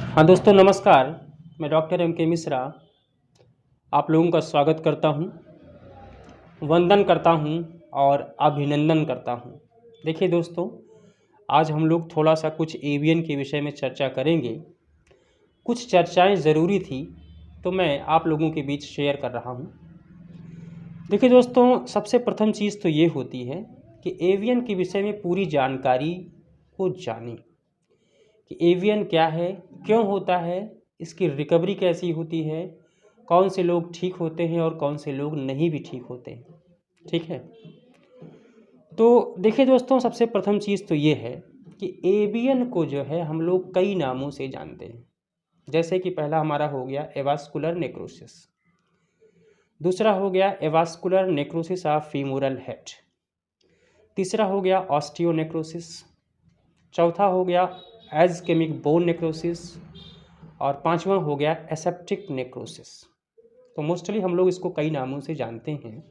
हाँ दोस्तों, नमस्कार। मैं डॉक्टर एम के मिश्रा आप लोगों का स्वागत करता हूँ, वंदन करता हूँ और अभिनंदन करता हूँ। देखिए दोस्तों, आज हम लोग थोड़ा सा कुछ एवीएन के विषय में चर्चा करेंगे। कुछ चर्चाएं ज़रूरी थी तो मैं आप लोगों के बीच शेयर कर रहा हूँ। देखिए दोस्तों, सबसे प्रथम चीज़ तो ये होती है कि एवीएन के विषय में पूरी जानकारी को जानें कि एवीएन क्या है, क्यों होता है, इसकी रिकवरी कैसी होती है, कौन से लोग ठीक होते हैं और कौन से लोग नहीं भी ठीक होते हैं। ठीक है, तो देखिए दोस्तों, सबसे प्रथम चीज़ तो ये है कि एवीएन को जो है हम लोग कई नामों से जानते हैं। जैसे कि पहला हमारा हो गया एवास्कुलर नेक्रोसिस, दूसरा हो गया avascular necrosis of femoral head, तीसरा हो गया ऑस्टियोनेक्रोसिस, चौथा हो गया एज़केमिक बोन नेक्रोसिस और पांचवा हो गया एसेप्टिक नेक्रोसिस। तो मोस्टली हम लोग इसको कई नामों से जानते हैं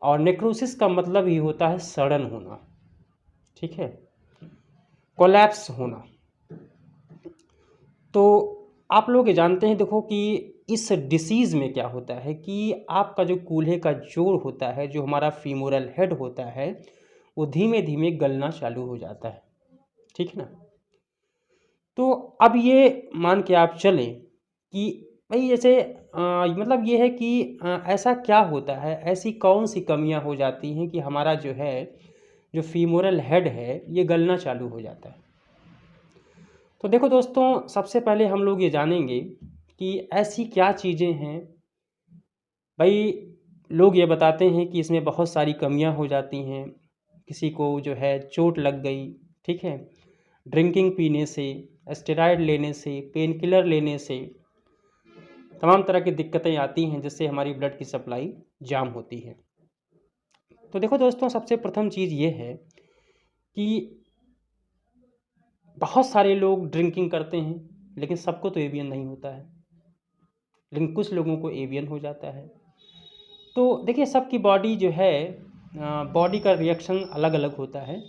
और नेक्रोसिस का मतलब ही होता है सड़न होना, ठीक है, कोलैप्स होना। तो आप लोग ये जानते हैं, देखो कि इस डिसीज़ में क्या होता है कि आपका जो कूल्हे का जोड़ होता है, जो हमारा फीमोरल हेड होता है, वो धीमे धीमे गलना चालू हो जाता है। ठीक है ना। तो अब ये मान के आप चलें कि भाई जैसे मतलब ये है कि ऐसा क्या होता है, ऐसी कौन सी कमियां हो जाती हैं कि हमारा जो है, जो फीमोरल हेड है, ये गलना चालू हो जाता है। तो देखो दोस्तों, सबसे पहले हम लोग ये जानेंगे कि ऐसी क्या चीज़ें हैं। भाई लोग ये बताते हैं कि इसमें बहुत सारी कमियां हो जाती हैं। किसी को जो है चोट लग गई, ठीक है, ड्रिंकिंग पीने से, स्टेरॉयड लेने से, पेन किलर लेने से तमाम तरह की दिक्कतें आती हैं, जिससे हमारी ब्लड की सप्लाई जाम होती है। तो देखो दोस्तों, सबसे प्रथम चीज़ ये है कि बहुत सारे लोग ड्रिंकिंग करते हैं, लेकिन सबको तो एवीएन नहीं होता है, लेकिन कुछ लोगों को एवीएन हो जाता है। तो देखिए, सबकी बॉडी जो है, बॉडी का रिएक्शन अलग अलग होता है।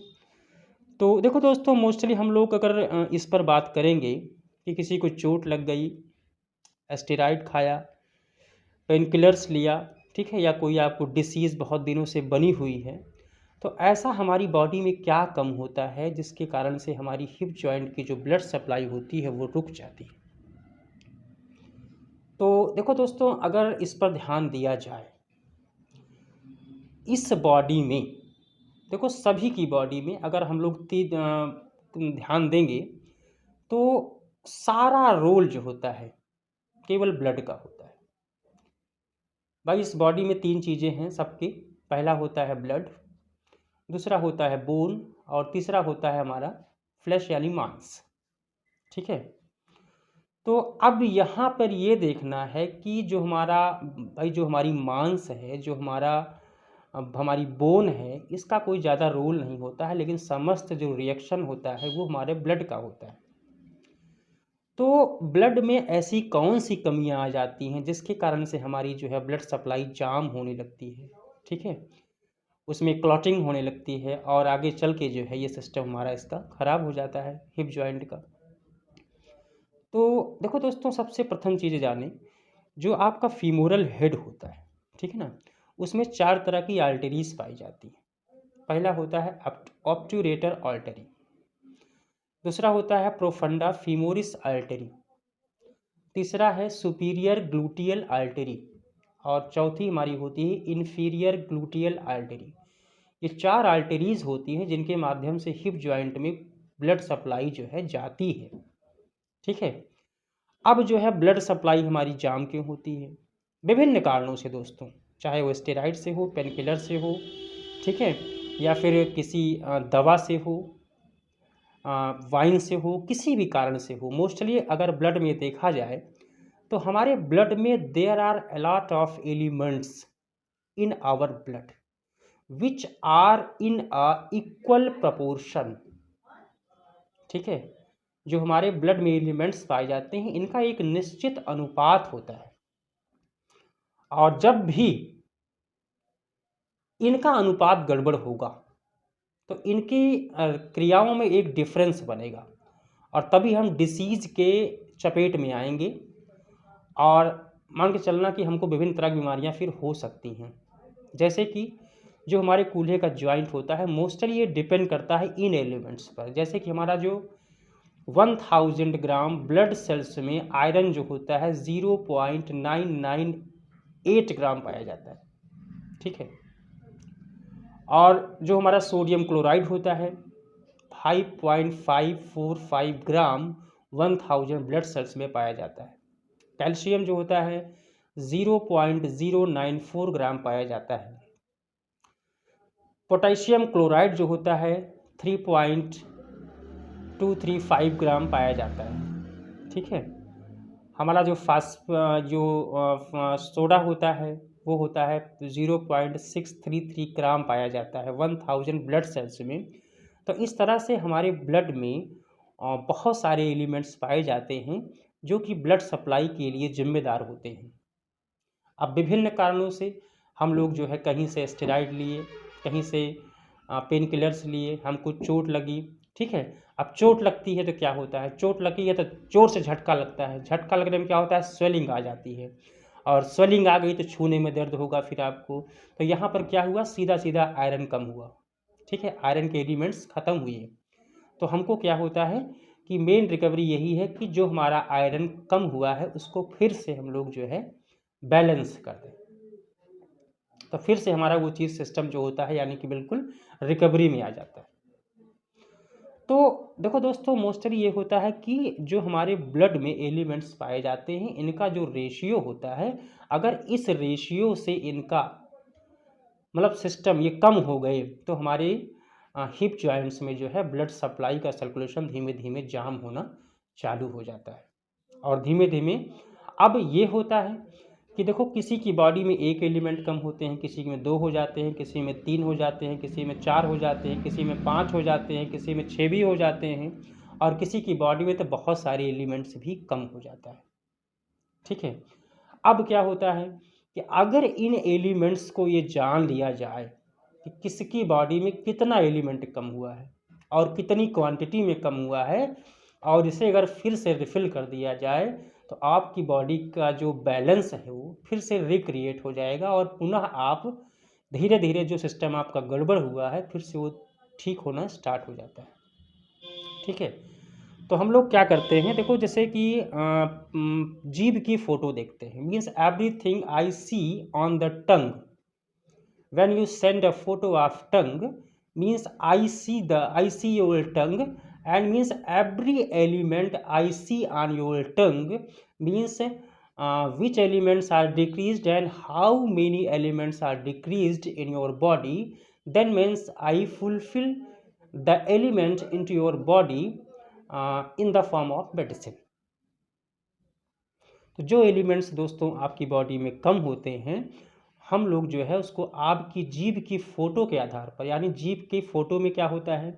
तो देखो दोस्तों, मोस्टली हम लोग अगर इस पर बात करेंगे कि किसी को चोट लग गई, स्टेरॉइड खाया, पेन किलर्स लिया, ठीक है, या कोई आपको डिसीज़ बहुत दिनों से बनी हुई है, तो ऐसा हमारी बॉडी में क्या कम होता है जिसके कारण से हमारी हिप जॉइंट की जो ब्लड सप्लाई होती है वो रुक जाती है। तो देखो दोस्तों, अगर इस पर ध्यान दिया जाए, इस बॉडी में, देखो सभी की बॉडी में अगर हम लोग ध्यान देंगे तो सारा रोल जो होता है केवल ब्लड का होता है। भाई इस बॉडी में तीन चीज़ें हैं सबकी। पहला होता है ब्लड, दूसरा होता है बोन और तीसरा होता है हमारा फ्लैश यानी मांस। ठीक है, तो अब यहाँ पर ये देखना है कि जो हमारा, भाई जो हमारी मांस है, जो हमारा अब हमारी बोन है, इसका कोई ज़्यादा रोल नहीं होता है, लेकिन समस्त जो रिएक्शन होता है वो हमारे ब्लड का होता है। तो ब्लड में ऐसी कौन सी कमियां आ जाती हैं जिसके कारण से हमारी जो है ब्लड सप्लाई जाम होने लगती है, ठीक है, उसमें क्लॉटिंग होने लगती है और आगे चल के जो है ये सिस्टम हमारा इसका ख़राब हो जाता है, हिप जॉइंट का। तो देखो दोस्तों, सबसे प्रथम चीज़ जाने, जो आपका फीमोरल हेड होता है, ठीक है ना, उसमें चार तरह की आर्टरीज पाई जाती हैं। पहला होता है ऑब्ट्यूरेटर आर्टरी, दूसरा होता है प्रोफंडा फीमोरिस आर्टरी, तीसरा है सुपीरियर ग्लूटियल आर्टरी और चौथी हमारी होती है इन्फीरियर ग्लूटियल आर्टरी। ये चार आर्टरीज होती हैं जिनके माध्यम से हिप जॉइंट में ब्लड सप्लाई जो है जाती है। ठीक है, अब जो है ब्लड सप्लाई हमारी जाम क्यों होती है? विभिन्न कारणों से दोस्तों, चाहे वो स्टेरॉइड से हो, पेन किलर से हो, ठीक है, या फिर किसी दवा से हो, वाइन से हो, किसी भी कारण से हो। मोस्टली अगर ब्लड में देखा जाए तो हमारे ब्लड में there are a lot of elements in our blood which are in a equal proportion. ठीक है, जो हमारे ब्लड में एलिमेंट्स पाए जाते हैं, इनका एक निश्चित अनुपात होता है और जब भी इनका अनुपात गड़बड़ होगा तो इनकी क्रियाओं में एक डिफरेंस बनेगा और तभी हम डिसीज के चपेट में आएंगे और मान के चलना कि हमको विभिन्न तरह की बीमारियां फिर हो सकती हैं। जैसे कि जो हमारे कूल्हे का जॉइंट होता है, मोस्टली ये डिपेंड करता है इन एलिमेंट्स पर। जैसे कि हमारा जो 1000 ग्राम ब्लड सेल्स में आयरन जो होता है 0.998 ग्राम पाया जाता है, ठीक है। और जो हमारा सोडियम क्लोराइड होता है 5.545 ग्राम 1000 ब्लड सेल्स में पाया जाता है। कैल्शियम जो होता है 0.094 ग्राम पाया जाता है। पोटेशियम क्लोराइड जो होता है 3.235 ग्राम पाया जाता है, ठीक है। हमारा जो सोडा होता है वो होता है 0.633 ग्राम पाया जाता है 1000 ब्लड सेल्स में। तो इस तरह से हमारे ब्लड में बहुत सारे एलिमेंट्स पाए जाते हैं जो कि ब्लड सप्लाई के लिए जिम्मेदार होते हैं। अब विभिन्न कारणों से हम लोग जो है कहीं से स्टेरॉइड लिए, कहीं से पेन किलर्स लिए, हमको चोट लगी, ठीक है। अब चोट लगती है तो क्या होता है, चोट लगी है तो जोर से झटका लगता है, झटका लगने में क्या होता है, स्वेलिंग आ जाती है, और स्वेलिंग आ गई तो छूने में दर्द होगा फिर आपको। तो यहाँ पर क्या हुआ, सीधा सीधा आयरन कम हुआ, ठीक है, आयरन के एलिमेंट्स खत्म हुए। तो हमको क्या होता है कि मेन रिकवरी यही है कि जो हमारा आयरन कम हुआ है उसको फिर से हम लोग जो है बैलेंस कर दें, तो फिर से हमारा वो चीज़ सिस्टम जो होता है यानी कि बिल्कुल रिकवरी में आ जाता है। तो देखो दोस्तों, मोस्टली ये होता है कि जो हमारे ब्लड में एलिमेंट्स पाए जाते हैं इनका जो रेशियो होता है, अगर इस रेशियो से इनका मतलब सिस्टम ये कम हो गए तो हमारे हिप जॉइंट्स में जो है ब्लड सप्लाई का सर्कुलेशन धीमे धीमे जाम होना चालू हो जाता है। और धीमे धीमे अब ये होता है कि देखो किसी की बॉडी में एक एलिमेंट कम होते हैं, किसी में 2 हो जाते हैं, किसी में 3 हो जाते हैं, किसी में 4 हो जाते हैं, किसी में 5 हो जाते हैं, किसी में 6 भी हो जाते हैं, और किसी की बॉडी में तो बहुत सारे एलिमेंट्स भी कम हो जाता है, ठीक है। अब क्या होता है कि अगर इन एलिमेंट्स को ये जान लिया जाए कि किसकी बॉडी में कितना एलिमेंट कम हुआ है और कितनी क्वांटिटी में कम हुआ है, और इसे अगर फिर से रिफिल कर दिया जाए तो आपकी बॉडी का जो बैलेंस है वो फिर से रिक्रिएट हो जाएगा, और पुनः आप धीरे धीरे जो सिस्टम आपका गड़बड़ हुआ है फिर से वो ठीक होना स्टार्ट हो जाता है, ठीक है। तो हम लोग क्या करते हैं, देखो जैसे कि जीभ की फोटो देखते हैं, means everything I see on the tongue, when you send a photo of tongue means I see your tongue, and means every element I see on your tongue means which elements are decreased and how many elements are decreased in your body, then means I fulfill the element into your body in the form of medicine। तो जो elements दोस्तों आपकी body में कम होते हैं, हम लोग जो है उसको आपकी जीभ की फ़ोटो के आधार पर, यानी जीभ की फ़ोटो में क्या होता है,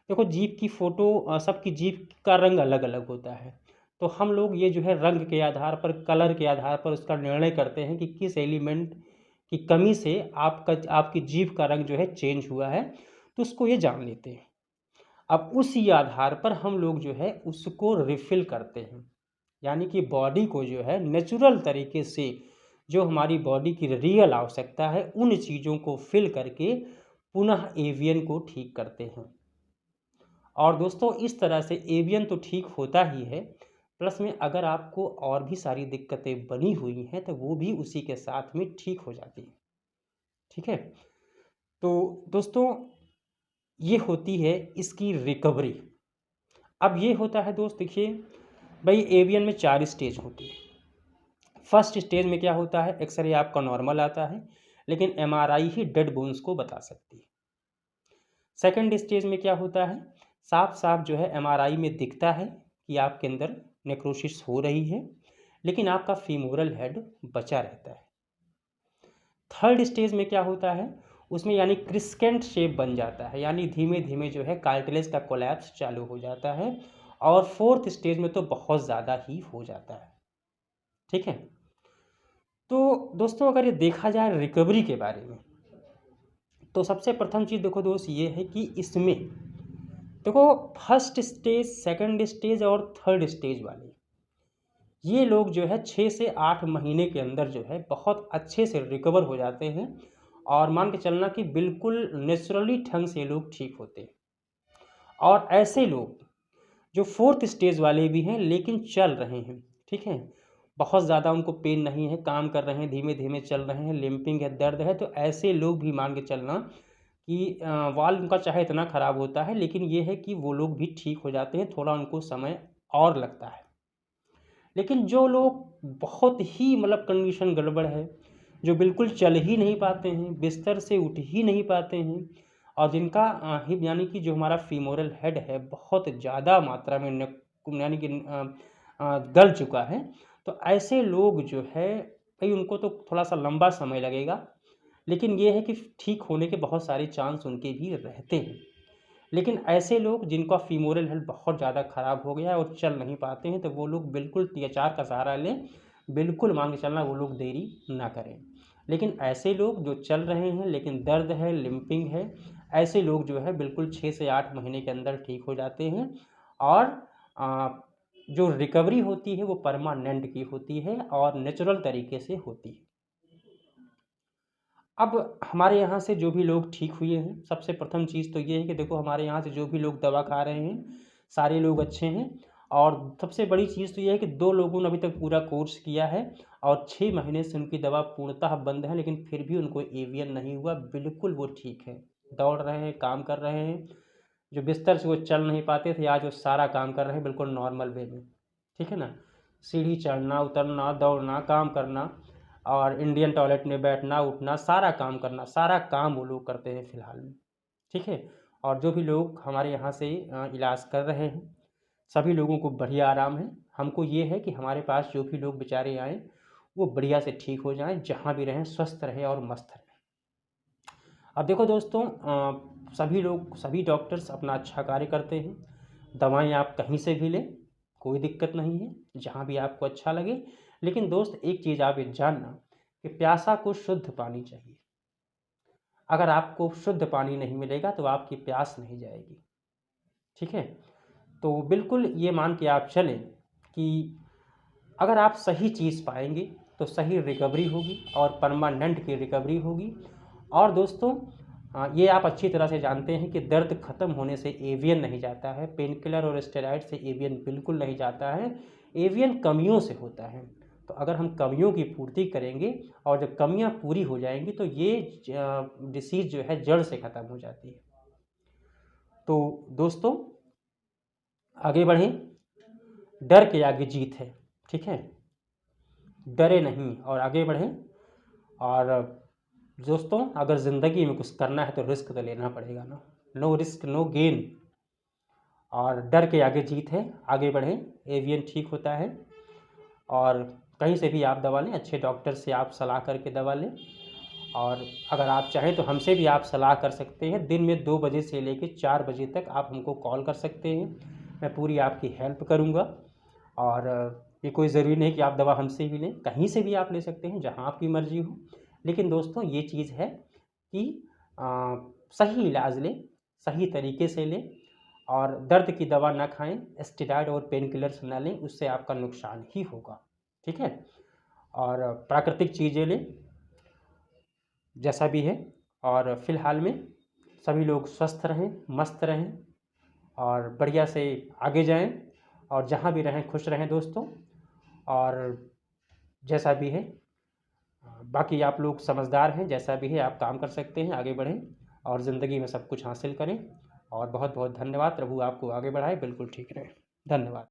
देखो जीभ की फ़ोटो सबकी जीभ का रंग अलग अलग होता है, तो हम लोग ये जो है रंग के आधार पर, कलर के आधार पर उसका निर्णय करते हैं कि किस एलिमेंट की कमी से आपकी जीभ का रंग जो है चेंज हुआ है, तो उसको ये जान लेते हैं। अब उसी आधार पर हम लोग जो है उसको रिफ़िल करते हैं, यानी कि बॉडी को जो है नेचुरल तरीके से जो हमारी बॉडी की रियल आवश्यकता है उन चीज़ों को फिल करके पुनः एवीएन को ठीक करते हैं। और दोस्तों इस तरह से एवीएन तो ठीक होता ही है, प्लस में अगर आपको और भी सारी दिक्कतें बनी हुई हैं तो वो भी उसी के साथ में ठीक हो जाती हैं, ठीक है। तो दोस्तों ये होती है इसकी रिकवरी। अब ये होता है दोस्त, देखिए भाई एवीएन में 4 स्टेज होती है। फर्स्ट स्टेज में क्या होता है, एक्सरे आपका नॉर्मल आता है लेकिन एमआरआई ही डेड बोन्स को बता सकती है। सेकंड स्टेज में क्या होता है, साफ साफ जो है एमआरआई में दिखता है कि आपके अंदर नेक्रोसिस हो रही है, लेकिन आपका फीमोरल हेड बचा रहता है। थर्ड स्टेज में क्या होता है, उसमें यानी क्रिस्केंट शेप बन जाता है, यानी धीमे धीमे जो है कार्टिलेज का कोलैप्स चालू हो जाता है, और फोर्थ स्टेज में तो बहुत ज़्यादा ही हो जाता है, ठीक है। तो दोस्तों अगर ये देखा जाए रिकवरी के बारे में, तो सबसे प्रथम चीज़ देखो दोस्त ये है कि इसमें देखो फर्स्ट स्टेज, सेकंड स्टेज और थर्ड स्टेज वाले ये लोग जो है 6 से 8 महीने के अंदर जो है बहुत अच्छे से रिकवर हो जाते हैं और मान के चलना कि बिल्कुल नेचुरली ढंग से ये लोग ठीक होते हैं। और ऐसे लोग जो 4th स्टेज वाले भी हैं लेकिन चल रहे हैं, ठीक है? बहुत ज़्यादा उनको पेन नहीं है, काम कर रहे हैं, धीमे-धीमे चल रहे हैं, लिम्पिंग है, दर्द है, तो ऐसे लोग भी मान के चलना कि वाल्व उनका चाहे इतना ख़राब होता है लेकिन ये है कि वो लोग भी ठीक हो जाते हैं, थोड़ा उनको समय और लगता है। लेकिन जो लोग बहुत ही मतलब कंडीशन गड़बड़ है, जो बिल्कुल चल ही नहीं पाते हैं, बिस्तर से उठ ही नहीं पाते हैं और जिनका हिप यानी कि जो हमारा फीमोरल हेड है बहुत ज़्यादा मात्रा में यानी कि गल चुका है, तो ऐसे लोग जो है भई उनको तो थोड़ा-सा लंबा समय लगेगा, लेकिन ये है कि ठीक होने के बहुत सारे चांस उनके भी रहते हैं। लेकिन ऐसे लोग जिनका फीमोरल हेल्थ बहुत ज़्यादा ख़राब हो गया है और चल नहीं पाते हैं, तो वो लोग बिल्कुल THR का सहारा लें, बिल्कुल मान के चलना वो लोग देरी ना करें। लेकिन ऐसे लोग जो चल रहे हैं लेकिन दर्द है, लिम्पिंग है, ऐसे लोग जो है बिल्कुल 6 से 8 महीने के अंदर ठीक हो जाते हैं और अ, जो रिकवरी होती है वो परमानेंट की होती है और नेचुरल तरीके से होती है। अब हमारे यहाँ से जो भी लोग ठीक हुए हैं, सबसे प्रथम चीज़ तो ये है कि देखो हमारे यहाँ से जो भी लोग दवा खा रहे हैं, सारे लोग अच्छे हैं और सबसे बड़ी चीज़ तो ये है कि 2 लोगों ने अभी तक पूरा कोर्स किया है और 6 महीने से उनकी दवा पूर्णतः बंद है, लेकिन फिर भी उनको AVN नहीं हुआ, बिल्कुल वो ठीक हैं। दौड़ रहे हैं, काम कर रहे हैं, जो बिस्तर से वो चल नहीं पाते थे, आज वो सारा काम कर रहे हैं बिल्कुल नॉर्मल वे में, ठीक है ना? सीढ़ी चढ़ना, उतरना, दौड़ना, काम करना और इंडियन टॉयलेट में बैठना, उठना, सारा काम करना, सारा काम वो लोग करते हैं फ़िलहाल में, ठीक है? और जो भी लोग हमारे यहाँ से इलाज कर रहे हैं, सभी लोगों को बढ़िया आराम है। हमको ये है कि हमारे पास जो भी लोग बेचारे आएँ, वो बढ़िया से ठीक हो जाएँ, जहाँ भी रहें स्वस्थ रहें और मस्त रहें। अब देखो दोस्तों सभी लोग सभी डॉक्टर्स अपना अच्छा कार्य करते हैं। दवाएँ आप कहीं से भी लें, कोई दिक्कत नहीं है, जहाँ भी आपको अच्छा लगे। लेकिन दोस्त एक चीज़ आप ये जानना कि प्यासा को शुद्ध पानी चाहिए। अगर आपको शुद्ध पानी नहीं मिलेगा तो आपकी प्यास नहीं जाएगी, ठीक है? तो बिल्कुल ये मान के आप चलें कि अगर आप सही चीज़ पाएँगे तो सही रिकवरी होगी और परमानेंट की रिकवरी होगी। और दोस्तों ये आप अच्छी तरह से जानते हैं कि दर्द ख़त्म होने से AVN नहीं जाता है, पेन किलर और स्टेरॉइड से AVN बिल्कुल नहीं जाता है, AVN कमियों से होता है। तो अगर हम कमियों की पूर्ति करेंगे और जब कमियाँ पूरी हो जाएँगी तो ये डिसीज़ जो है जड़ से ख़त्म हो जाती है। तो दोस्तों आगे बढ़ें, डर के आगे जीत है, ठीक है? डरे नहीं और आगे बढ़ें। और दोस्तों अगर ज़िंदगी में कुछ करना है तो रिस्क तो लेना पड़ेगा ना, नो रिस्क नो गेन। और डर के आगे जीत है, आगे बढ़ें, AVN ठीक होता है और कहीं से भी आप दवा लें, अच्छे डॉक्टर से आप सलाह करके दवा लें। और अगर आप चाहें तो हमसे भी आप सलाह कर सकते हैं, दिन में 2 बजे से लेके 4 बजे तक आप हमको कॉल कर सकते हैं, मैं पूरी आपकी हेल्प करूँगा। और ये कोई ज़रूरी नहीं कि आप दवा हमसे ही लें, कहीं से भी आप ले सकते हैं, जहाँ आपकी मर्ज़ी हो। लेकिन दोस्तों ये चीज़ है कि सही इलाज लें, सही तरीके से लें और दर्द की दवा ना खाएँ, स्टेरॉइड और पेन किलर्स ना लें, उससे आपका नुकसान ही होगा, ठीक है? और प्राकृतिक चीज़ें लें, जैसा भी है। और फ़िलहाल में सभी लोग स्वस्थ रहें, मस्त रहें और बढ़िया से आगे जाएँ और जहाँ भी रहें खुश रहें दोस्तों। और जैसा भी है बाकी आप लोग समझदार हैं, जैसा भी है आप काम कर सकते हैं, आगे बढ़ें और ज़िंदगी में सब कुछ हासिल करें। और बहुत बहुत धन्यवाद, प्रभु आपको आगे बढ़ाए, बिल्कुल ठीक रहें। धन्यवाद।